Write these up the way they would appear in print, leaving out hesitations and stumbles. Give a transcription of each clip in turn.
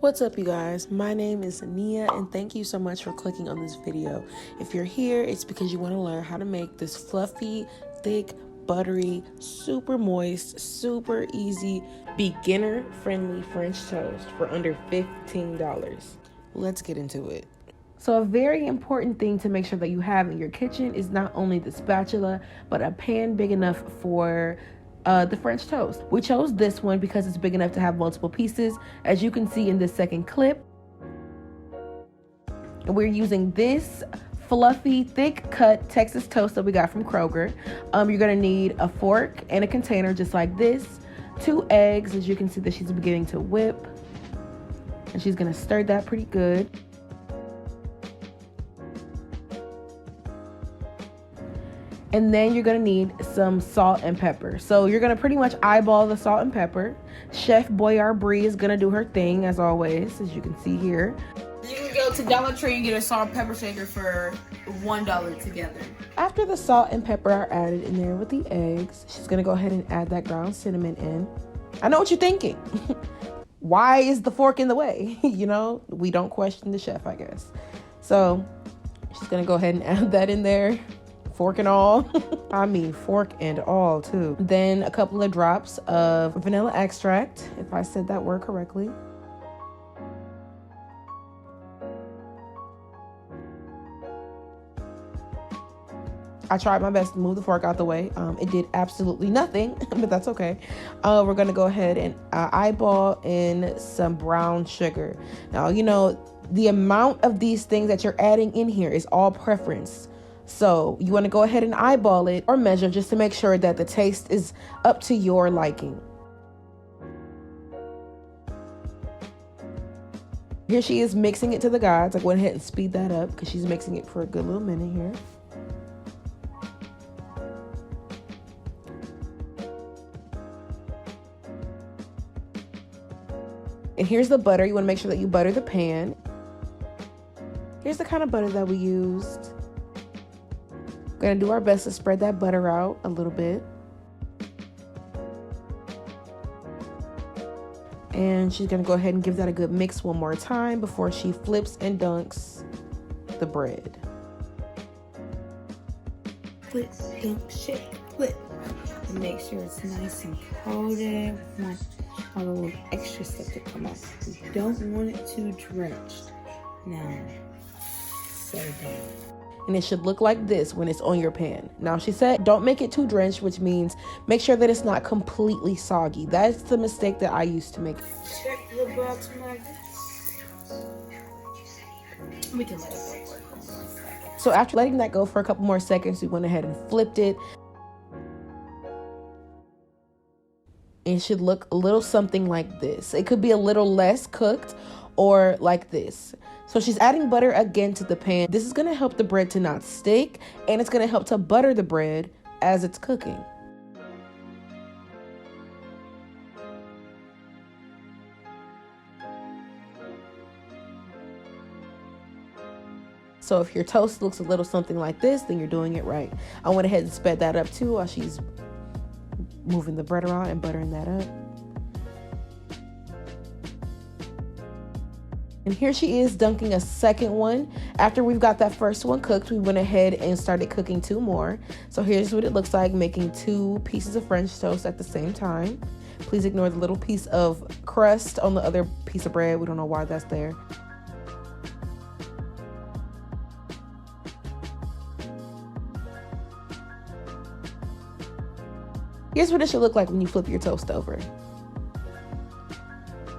What's up, you guys? My name is Nia, and thank you so much for clicking on this video. If you're here, it's because you want to learn how to make this fluffy, thick, buttery, super moist, super easy, beginner-friendly French toast for under $15. Let's get into it. So a very important thing to make sure that you have in your kitchen is not only the spatula, but a pan big enough for the French toast. We chose this one because it's big enough to have multiple pieces, as you can see in this second clip. And we're using this fluffy, thick cut Texas toast that we got from Kroger. You're gonna need a fork and a container just like this, 2 eggs, as you can see that she's beginning to whip, and she's gonna stir that pretty good. And then you're gonna need some salt and pepper. So you're gonna pretty much eyeball the salt and pepper. Chef Boyardee is gonna do her thing as always, as you can see here. You can go to Dollar Tree and get a salt and pepper shaker for $1 together. After the salt and pepper are added in there with the eggs, she's gonna go ahead and add that ground cinnamon in. I know what you're thinking. Why is the fork in the way? You know, we don't question the chef, I guess. So she's gonna go ahead and add that in there. Fork and all. I mean fork and all too. Then a couple of drops of vanilla extract, if I said that word correctly. I tried my best to move the fork out the way. It did absolutely nothing, but that's okay. We're gonna go ahead and eyeball in some brown sugar. Now, you know, the amount of these things that you're adding in here is all preference. So you want to go ahead and eyeball it or measure just to make sure that the taste is up to your liking. Here she is mixing it to the gods. I went ahead and speed that up because she's mixing it for a good little minute here. And here's the butter. You want to make sure that you butter the pan. Here's the kind of butter that we used. We're gonna do our best to spread that butter out a little bit. And she's gonna go ahead and give that a good mix one more time before she flips and dunks the bread. Flip, dunk, shake, flip. And make sure it's nice and coated. Want all the little extra stuff to come off. You don't want it too drenched. Now, set it down. And it should look like this when it's on your pan. Now, she said don't make it too drenched, which means make sure that it's not completely soggy. That's the mistake that I used to make. Check the bottom like this. We can let it go for a couple more seconds. So after letting that go for a couple more seconds, we went ahead and flipped it. It should look a little something like this. It could be a little less cooked or like this. So she's adding butter again to the pan. This is gonna help the bread to not stick, and it's gonna help to butter the bread as it's cooking. So if your toast looks a little something like this, then you're doing it right. I went ahead and sped that up too while she's moving the bread around and buttering that up. And here she is dunking a second one. After we've got that first one cooked, we went ahead and started cooking 2 more. So here's what it looks like making 2 pieces of French toast at the same time. Please ignore the little piece of crust on the other piece of bread. We don't know why that's there. Here's what it should look like when you flip your toast over.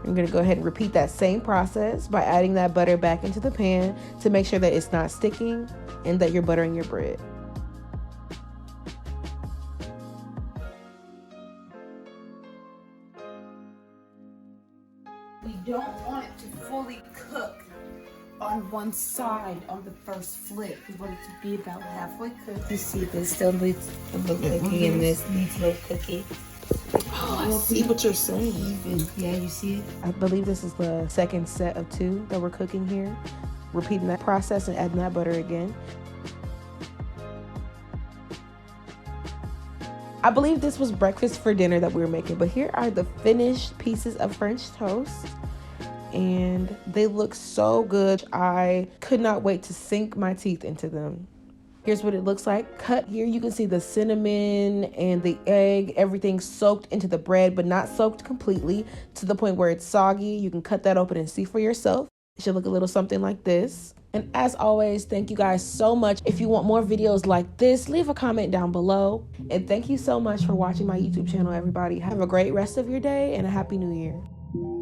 You're gonna go ahead and repeat that same process by adding that butter back into the pan to make sure that it's not sticking and that you're buttering your bread. We don't want it to fully cook on one side on the first flip. We want it to be about halfway cooked. You see this still needs a little cookie and this needs a little cookie. Oh, I see what you're saying. Yeah, you see it? I believe this is the second set of 2 that we're cooking here. Repeating that process and adding that butter again. I believe this was breakfast for dinner that we were making, but here are the finished pieces of French toast. and they look so good. I could not wait to sink my teeth into them. Here's what it looks like. Cut here, you can see the cinnamon and the egg, everything soaked into the bread, but not soaked completely to the point where it's soggy. You can cut that open and see for yourself. It should look a little something like this. And as always, thank you guys so much. If you want more videos like this, leave a comment down below. And thank you so much for watching my YouTube channel, everybody. Have a great rest of your day and a happy new year.